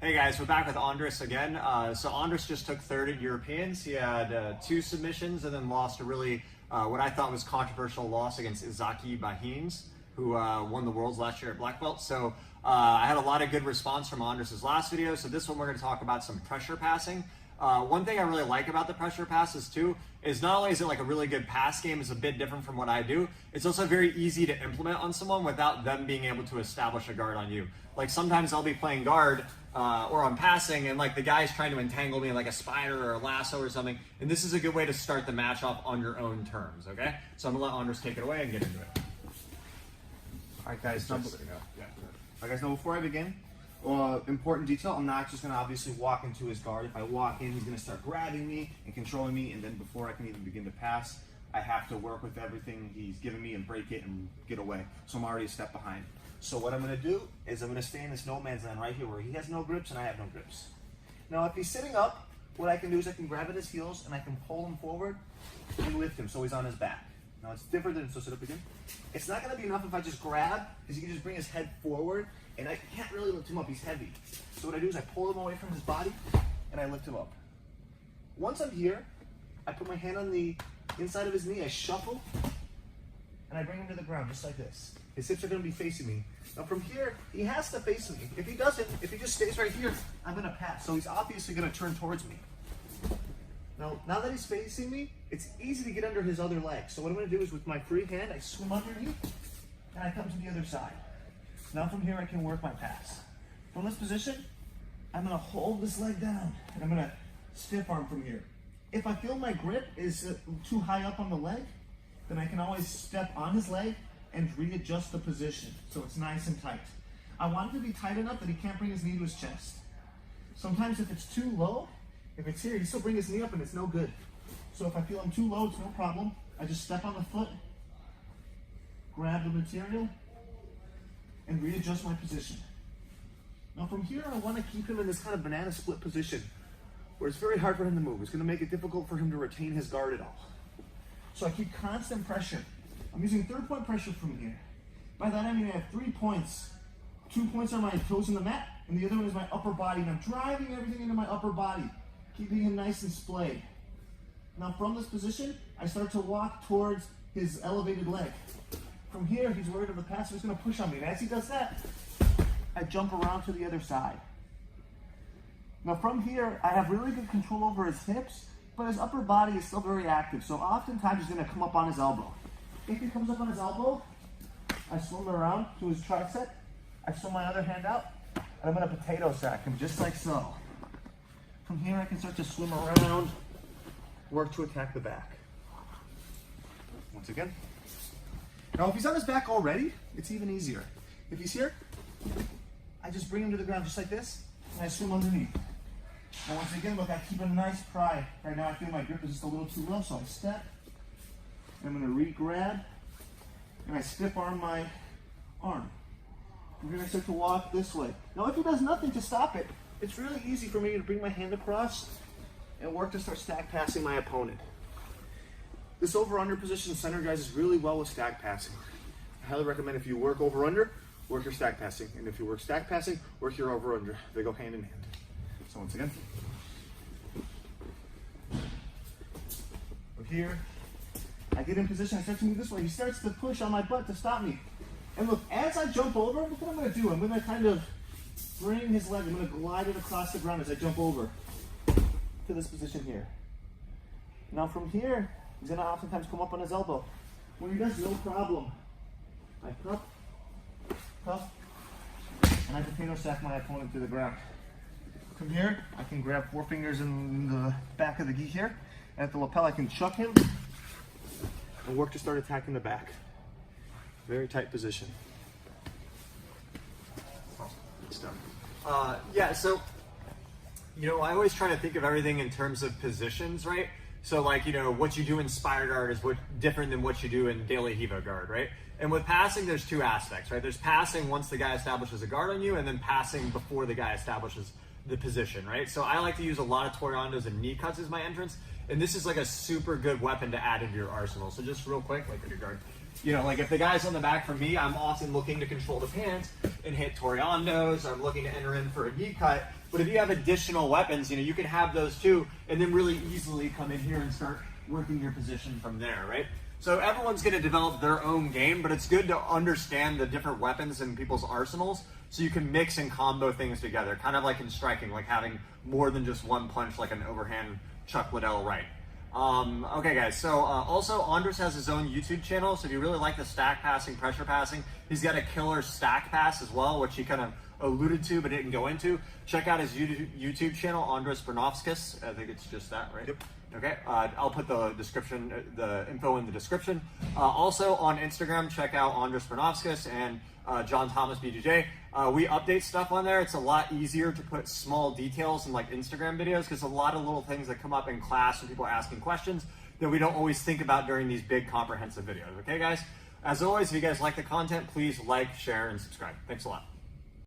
Hey guys, we're back with Andres again. So Andres just took third at Europeans. He had 2 submissions and then lost a really, what I thought was controversial loss against Izaki Bahines, who won the Worlds last year at Black Belt. So I had a lot of good response from Andres' last video. So this one we're going to talk about some pressure passing. One thing I really like about the pressure passes too is not only is it like a really good pass game, it's a bit different from what I do, it's also very easy to implement on someone without them being able to establish a guard on you. Like sometimes I'll be playing guard or I'm passing and like the guy's trying to entangle me like a spider or a lasso or something, and this is a good way to start the match off on your own terms, okay? So I'm gonna let Andres take it away and get into it. Alright guys, Yeah. before I begin, important detail, I'm not just going to obviously walk into his guard. If I walk in, he's going to start grabbing me and controlling me, and then before I can even begin to pass, I have to work with everything he's given me and break it and get away. So I'm already a step behind. So what I'm going to do is I'm going to stay in this no man's land right here where he has no grips and I have no grips. Now if he's sitting up, what I can do is I can grab at his heels and I can pull him forward and lift him so he's on his back. Now it's different than, so sit up again. It's not going to be enough if I just grab, because he can just bring his head forward and I can't really lift him up, he's heavy. So what I do is I pull him away from his body and I lift him up. Once I'm here, I put my hand on the inside of his knee, I shuffle, and I bring him to the ground just like this. His hips are going to be facing me. Now from here, he has to face me. If he doesn't, if he just stays right here, I'm going to pass. So he's obviously going to turn towards me. Now that he's facing me, it's easy to get under his other leg. So what I'm going to do is with my free hand, I swim underneath, and I come to the other side. Now from here, I can work my pass. From this position, I'm going to hold this leg down, and I'm going to stiff arm from here. If I feel my grip is too high up on the leg, then I can always step on his leg and readjust the position so it's nice and tight. I want it to be tight enough that he can't bring his knee to his chest. Sometimes if it's too low, if it's here, he still bring his knee up and it's no good. So if I feel I'm too low, it's no problem. I just step on the foot, grab the material, and readjust my position. Now from here, I want to keep him in this kind of banana split position where it's very hard for him to move. It's going to make it difficult for him to retain his guard at all. So I keep constant pressure. I'm using 3rd point pressure from here. By that I mean I have 3 points. 2 points are my toes in the mat, and the other one is my upper body, and I'm driving everything into my upper body, keeping him nice and splayed. Now from this position, I start to walk towards his elevated leg. From here, he's worried of the pass, so he's going to push on me. And as he does that, I jump around to the other side. Now from here, I have really good control over his hips, but his upper body is still very active. So oftentimes he's going to come up on his elbow. If he comes up on his elbow, I swim around to his tricep. I swim my other hand out, and I'm going to potato sack him just like so. From here, I can start to swim around, work to attack the back. Once again. Now, if he's on his back already, it's even easier. If he's here, I just bring him to the ground just like this, and I swim underneath. Now, once again, look, I keep a nice pry. Right now, I feel my grip is just a little too low, so I step, and I'm going to re-grab, and I stiff arm my arm. I'm going to start to walk this way. Now, if he does nothing to stop it, it's really easy for me to bring my hand across and work to start stack passing my opponent. This over-under position synergizes really well with stack passing. I highly recommend if you work over-under, work your stack passing. And if you work stack passing, work your over-under. They go hand in hand. So once again. From here, I get in position, I start to move this way. He starts to push on my butt to stop me. And look, as I jump over, look what I'm going to do. I'm going to kind of bring his leg, I'm going to glide it across the ground as I jump over to this position here. Now from here, he's going to oftentimes come up on his elbow. When he does, no problem. I cuff, and I potato sack my opponent to the ground. From here, I can grab 4 fingers in the back of the gi here, and at the lapel I can chuck him and work to start attacking the back. Very tight position. It's done. Yeah, so, you know, I always try to think of everything in terms of positions, right? So like, you know, what you do in Spire Guard is different than what you do in Daily Hiva Guard, right? And with passing, there's 2 aspects, right? There's passing once the guy establishes a guard on you, and then passing before the guy establishes the position, right? So I like to use a lot of Toreandos and knee cuts as my entrance, and this is like a super good weapon to add into your arsenal. So just real quick, like with your guard, you know, like if the guy's on the back for me, I'm often looking to control the pants and hit Toreandos, or I'm looking to enter in for a knee cut. But if you have additional weapons, you can have those too, and then really easily come in here and start working your position from there, right? So everyone's going to develop their own game, but it's good to understand the different weapons in people's arsenals so you can mix and combo things together, kind of like in striking, like having more than just one punch, like an overhand Chuck Liddell right. Okay, guys, so also Andres has his own YouTube channel, so if you really like the stack passing, pressure passing, he's got a killer stack pass as well, which he kind of alluded to but didn't go into. Check out his YouTube channel, Andres Brnovskis. I think it's just that, right? Yep. Okay, I'll put the description, the info in the description. Also on Instagram, check out Andres Brnovskis and Jon Thomas BJJ. We update stuff on there. It's a lot easier to put small details in like Instagram videos because a lot of little things that come up in class when people are asking questions that we don't always think about during these big comprehensive videos. Okay, guys? As always, if you guys like the content, please like, share, and subscribe. Thanks a lot.